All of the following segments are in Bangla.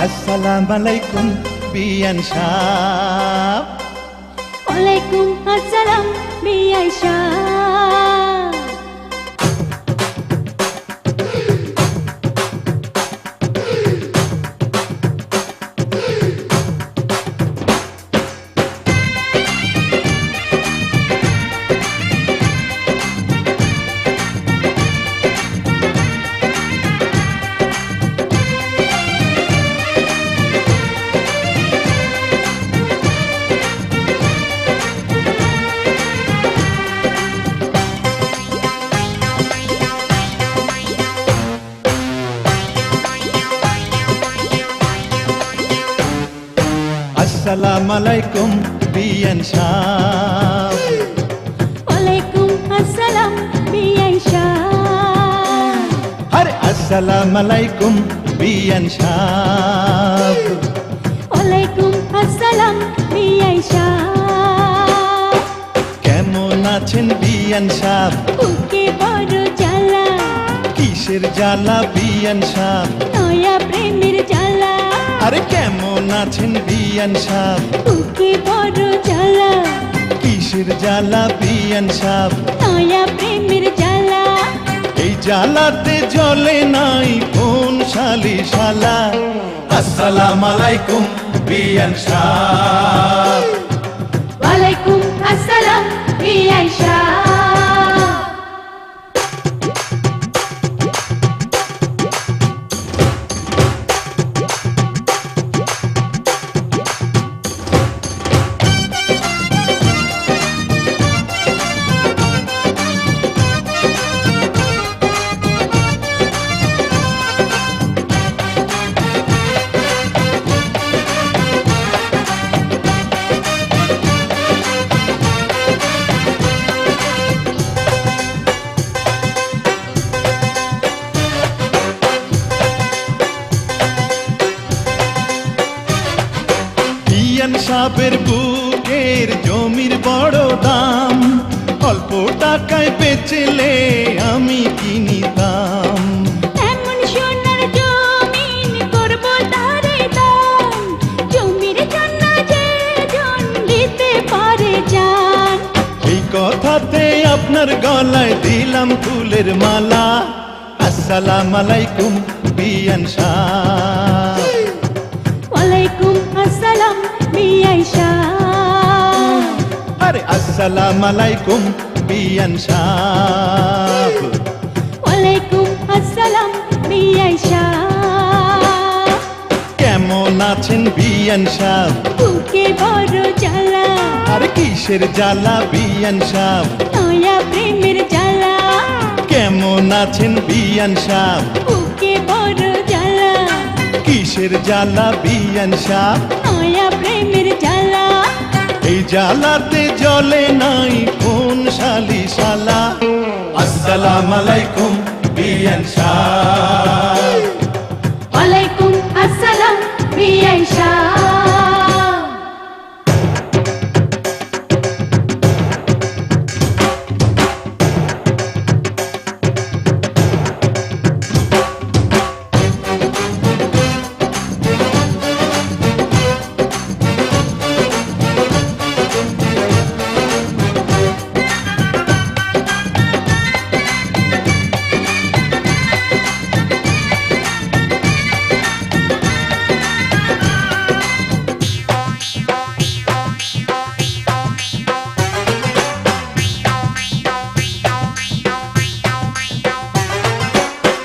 আসসালামু আলাইকুম বিয়ান সাহেব। ওয়ালাইকুম আসসালাম বিআই সাহেব। আসসালামু আলাইকুম বিয়ান সাহেব। ওয়ালাইকুম আসসালাম বিআই সাহেব। আরে আসসালামু আলাইকুম বিয়ান সাহেব। ওয়ালাইকুম আসসালাম বিআই সাহেব। কেমন আছেন বিয়ান সাহেব? বুকে বড় জ্বালা, কিসের জ্বালা বিয়ান সাহেব? নয়া প্রেমের জ্বালা। আরে কেমন আছেন বিয়ান সাহেব? বুকে বড় জ্বালা, কিসের জ্বালা বিয়ান সাহেব? নয়া প্রেমের জ্বালা। এই জ্বালাতে জ্বলে নাই কোন শালি শালা। আসসালামু আলাইকুম বিয়ান সাহেব। ওয়ালাইকুম আসসালাম বিআই সাহেব। বিয়ান সাহেবের বুকের জমির বড় দাম, অল্প টাকায় বেচলে আমি কিনিতাম। এমন সোনার জমিন করব তারে দান, জমির জন্য যে জন দিতে পারে জান। এই কথাতে আপনার গলায় দিলাম ফুলের মালা। আসসালামু আলাইকুম বিয়ান সাহেব। ওয়ালাইকুম আসসালাম বিআই সাহেব। আরে আসসালামু আলাইকুম বিয়ান সাহেব। ওয়ালাইকুম আসসালাম বিআই সাহেব। কেমন আছেন বিয়ান সাহেব? বুকে বড় জ্বালা, আরে কিসের জ্বালা বিয়ান সাহেব? নয়া প্রেমের জ্বালা। কেমন আছেন বিয়ান সাহেব? বুকে বড় জ্বালা, কিসের জ্বালা বিয়ান সাহেব? নয়া প্রেমের জ্বালা। এই জ্বালাতে জ্বলে নাই কোন শালি শালা। আসসালামু আলাইকুম বিয়ান সাহেব। ওয়ালাইকুম আসসালাম বিআই সাহেব।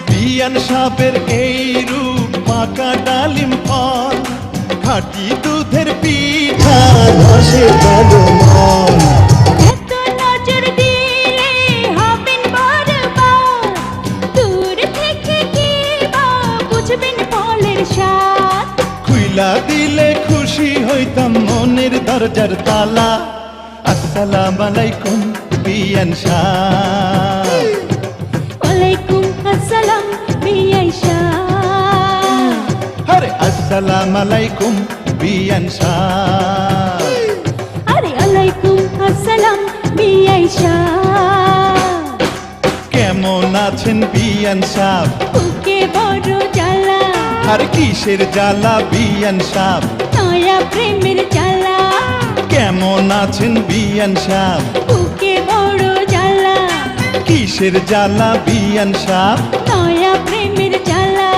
বিয়ান সাহেবের এই রূপ পাকা ডালিম ফল, খাঁটি দুধের পিঠা রসে ভালো মন। এত নজর দিলে হবেন বরবাদ, দূর থেকে কি বা বুঝবেন ফলের স্বাদ। খুইলা দিলে খুশি হইতাম মনের দরজার তালা। আসসালামু আলাইকুম বিয়ান সাহেব। ওয়ালাইকুম আসসালাম বিআই সাহেব। আরে আসসালামু আলাইকুম বিয়ান সাহেব। আরে ওয়ালাইকুম আসসালাম বিআই সাহেব। কেমন আছেন বিয়ান সাহেব? বুকে বড় জ্বালা, আর কিসের জ্বালা বিয়ান সাহ? নয়া প্রেমের জ্বালা, কেমন আছেন বিয়ান সাহ? বুকে বড় জ্বালা, কিসের জ্বালা বিয়ান সাহ? নয়া প্রেমের জ্বালা।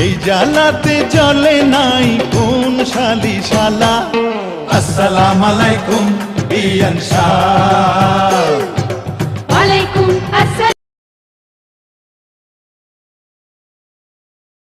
এই জ্বালাতে জ্বলে নাই কোন শালি শালা। আসসালামু আলাইকুম বিয়ান সাহ।